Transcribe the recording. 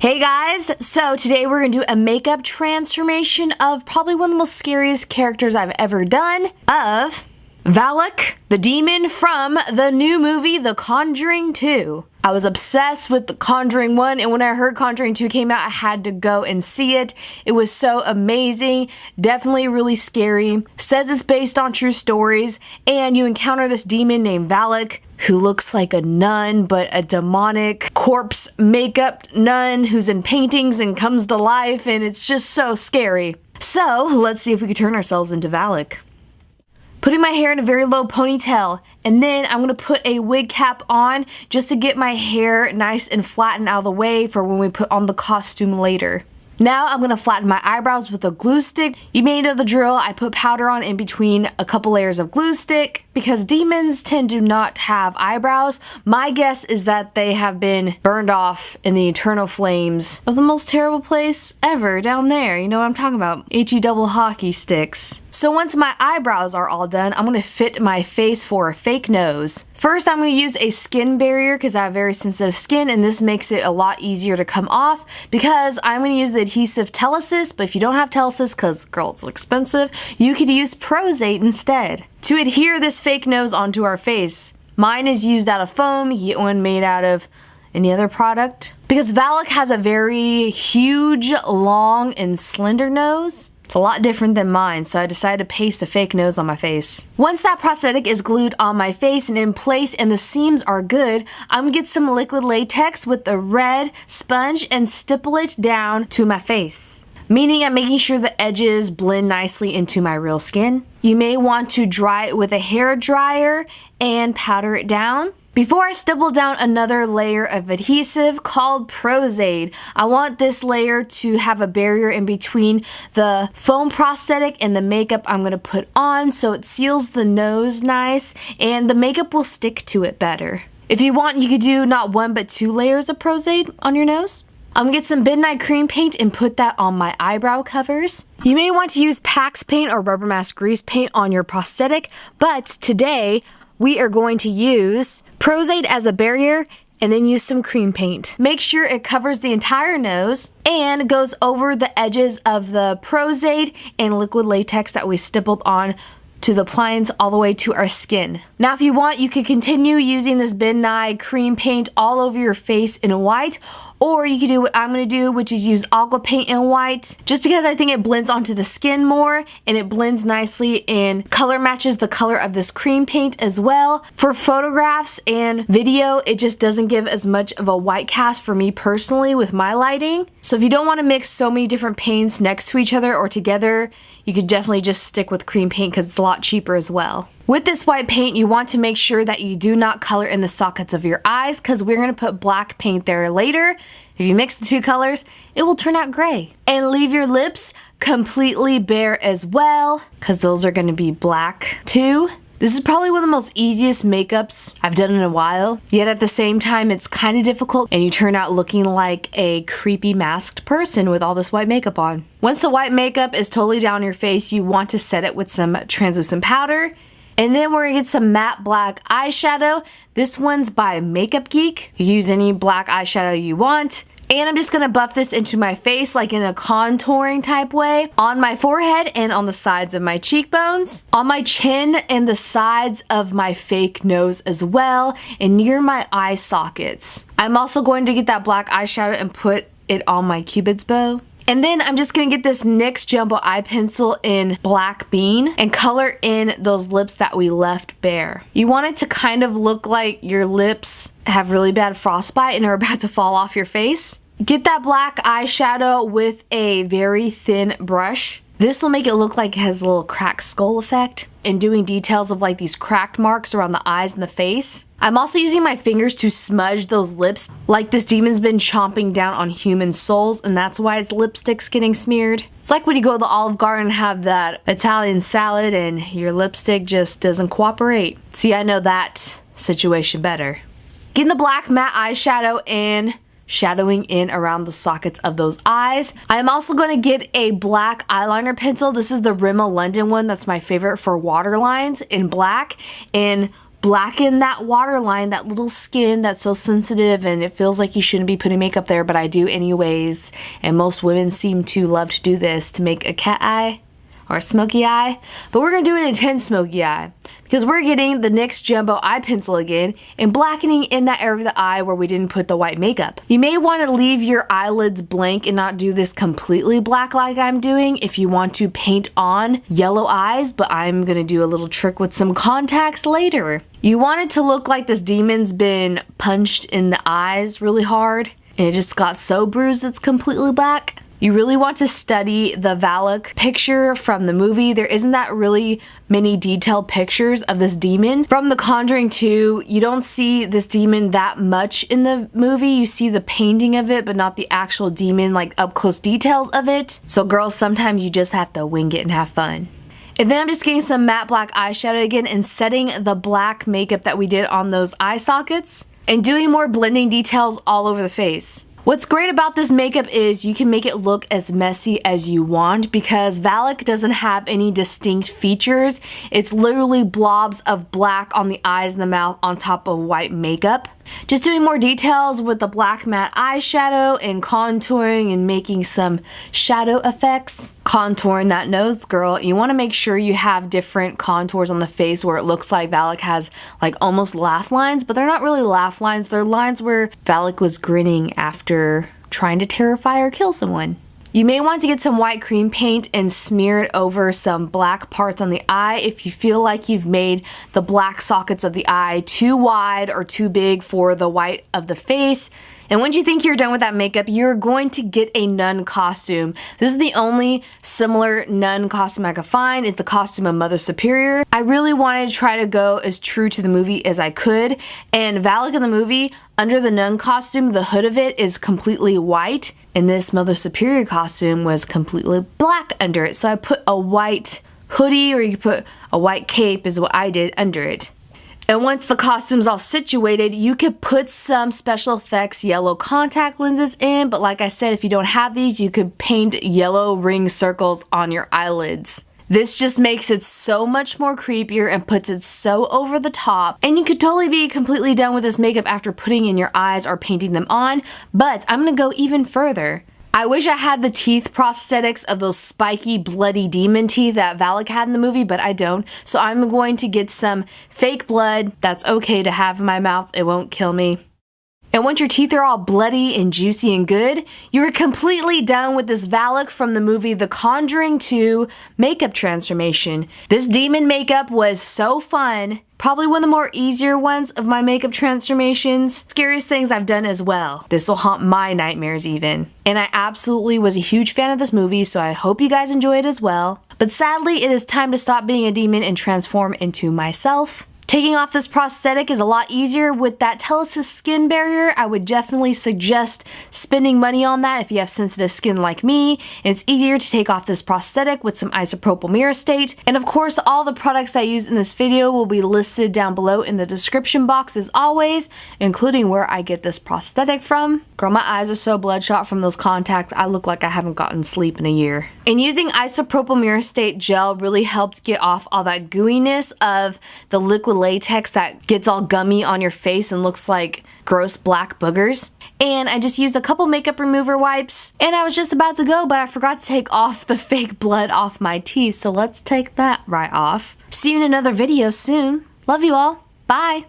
Hey guys, so today we're going to do a makeup transformation of probably one of the most scariest characters I've ever done, of Valak, the demon from the new movie, The Conjuring 2. I was obsessed with The Conjuring 1, and when I heard Conjuring 2 came out, I had to go and see it. It was so amazing, definitely really scary. Says it's based on true stories, and you encounter this demon named Valak, who looks like a nun, but a demonic corpse makeup nun who's in paintings and comes to life, and it's just so scary. So, let's see if we can turn ourselves into Valak. Putting my hair in a very low ponytail, and then I'm going to put a wig cap on just to get my hair nice and flattened out of the way for when we put on the costume later. Now I'm going to flatten my eyebrows with a glue stick. You may know the drill. I put powder on in between a couple layers of glue stick because demons tend to not have eyebrows. My guess is that they have been burned off in the eternal flames of the most terrible place ever down there. You know what I'm talking about. HE double hockey sticks. So once my eyebrows are all done, I'm going to fit my face for a fake nose. First, I'm going to use a skin barrier because I have very sensitive skin, and this makes it a lot easier to come off because I'm going to use the adhesive Telesis, but if you don't have Telesis, because girl, it's expensive, you could use Prozate instead. To adhere this fake nose onto our face, mine is used out of foam. You can get one made out of any other product. Because Valak has a very huge, long, and slender nose. It's a lot different than mine, so I decided to paste a fake nose on my face. Once that prosthetic is glued on my face and in place and the seams are good, I'm gonna get some liquid latex with a red sponge and stipple it down to my face. Meaning I'm making sure the edges blend nicely into my real skin. You may want to dry it with a hair dryer and powder it down. Before I stipple down another layer of adhesive called Prozade, I want this layer to have a barrier in between the foam prosthetic and the makeup I'm going to put on so it seals the nose nice and the makeup will stick to it better. If you want, you could do not one but two layers of Prozade on your nose. I'm going to get some midnight cream paint and put that on my eyebrow covers. You may want to use Pax paint or rubber mask grease paint on your prosthetic, but today we are going to use Prozade as a barrier and then use some cream paint. Make sure it covers the entire nose and goes over the edges of the Prozade and liquid latex that we stippled on to the appliance all the way to our skin. Now if you want, you could continue using this midnight cream paint all over your face in white, or you could do what I'm going to do, which is use aqua paint in white, just because I think it blends onto the skin more and it blends nicely and color matches the color of this cream paint as well. For photographs and video, it just doesn't give as much of a white cast for me personally with my lighting. So if you don't want to mix so many different paints next to each other or together, you could definitely just stick with cream paint because it's a lot cheaper as well. With this white paint, you want to make sure that you do not color in the sockets of your eyes because we're going to put black paint there later. If you mix the two colors, it will turn out gray. And leave your lips completely bare as well because those are going to be black too. This is probably one of the most easiest makeups I've done in a while, yet at the same time it's kind of difficult and you turn out looking like a creepy masked person with all this white makeup on. Once the white makeup is totally down your face, you want to set it with some translucent powder. And then we're gonna get some matte black eyeshadow. This one's by Makeup Geek. You use any black eyeshadow you want. And I'm just gonna buff this into my face like in a contouring type way. On my forehead and on the sides of my cheekbones. On my chin and the sides of my fake nose as well. And near my eye sockets. I'm also going to get that black eyeshadow and put it on my cupid's bow. And then I'm just going to get this NYX Jumbo Eye Pencil in Black Bean and color in those lips that we left bare. You want it to kind of look like your lips have really bad frostbite and are about to fall off your face. Get that black eyeshadow with a very thin brush. This will make it look like it has a little cracked skull effect and doing details of like these cracked marks around the eyes and the face. I'm also using my fingers to smudge those lips like this demon's been chomping down on human souls and that's why its lipstick's getting smeared. It's like when you go to the Olive Garden and have that Italian salad and your lipstick just doesn't cooperate. See, I know that situation better. Getting the black matte eyeshadow and shadowing in around the sockets of those eyes. I am also going to get a black eyeliner pencil. This is the Rimmel London one. That's my favorite for waterlines in black. And blacken that waterline, that little skin that's so sensitive and it feels like you shouldn't be putting makeup there, but I do anyways. And most women seem to love to do this to make a cat eye or a smoky eye. But we're gonna do an intense smoky eye because we're getting the NYX Jumbo Eye Pencil again and blackening in that area of the eye where we didn't put the white makeup. You may want to leave your eyelids blank and not do this completely black like I'm doing if you want to paint on yellow eyes, but I'm gonna do a little trick with some contacts later. You want it to look like this demon's been punched in the eyes really hard and it just got so bruised it's completely black. You really want to study the Valak picture from the movie. There isn't that really many detailed pictures of this demon. From the Conjuring 2, you don't see this demon that much in the movie. You see the painting of it, but not the actual demon, like up close details of it. So girls, sometimes you just have to wing it and have fun. And then I'm just getting some matte black eyeshadow again and setting the black makeup that we did on those eye sockets and doing more blending details all over the face. What's great about this makeup is you can make it look as messy as you want because Valak doesn't have any distinct features. It's literally blobs of black on the eyes and the mouth on top of white makeup. Just doing more details with the black matte eyeshadow and contouring and making some shadow effects. Contouring that nose, girl. You want to make sure you have different contours on the face where it looks like Valak has like almost laugh lines, but they're not really laugh lines. They're lines where Valak was grinning after trying to terrify or kill someone. You may want to get some white cream paint and smear it over some black parts on the eye if you feel like you've made the black sockets of the eye too wide or too big for the white of the face. And once you think you're done with that makeup, you're going to get a nun costume. This is the only similar nun costume I could find. It's the costume of Mother Superior. I really wanted to try to go as true to the movie as I could. And Valak in the movie, under the nun costume, the hood of it is completely white. And this Mother Superior costume was completely black under it. So I put a white hoodie, or you could put a white cape is what I did under it. And once the costume's all situated, you could put some special effects yellow contact lenses in, but like I said, if you don't have these, you could paint yellow ring circles on your eyelids. This just makes it so much more creepier and puts it so over the top. And you could totally be completely done with this makeup after putting in your eyes or painting them on, but I'm gonna go even further. I wish I had the teeth prosthetics of those spiky, bloody demon teeth that Valak had in the movie, but I don't. So I'm going to get some fake blood that's okay to have in my mouth. It won't kill me. And once your teeth are all bloody and juicy and good, you're completely done with this Valak from the movie The Conjuring 2 makeup transformation. This demon makeup was so fun. Probably one of the more easier ones of my makeup transformations. Scariest things I've done as well. This will haunt my nightmares even. And I absolutely was a huge fan of this movie, so I hope you guys enjoy it as well. But sadly, it is time to stop being a demon and transform into myself. Taking off this prosthetic is a lot easier with that Telesis skin barrier. I would definitely suggest spending money on that if you have sensitive skin like me. And it's easier to take off this prosthetic with some isopropyl myricate. And of course, all the products I use in this video will be listed down below in the description box as always, including where I get this prosthetic from. Girl, my eyes are so bloodshot from those contacts, I look like I haven't gotten sleep in a year. And using isopropyl myricate gel really helped get off all that gooiness of the liquid latex that gets all gummy on your face and looks like gross black boogers. And I just used a couple makeup remover wipes and I was just about to go, but I forgot to take off the fake blood off my teeth, so let's take that right off. See you in another video soon. Love you all. Bye.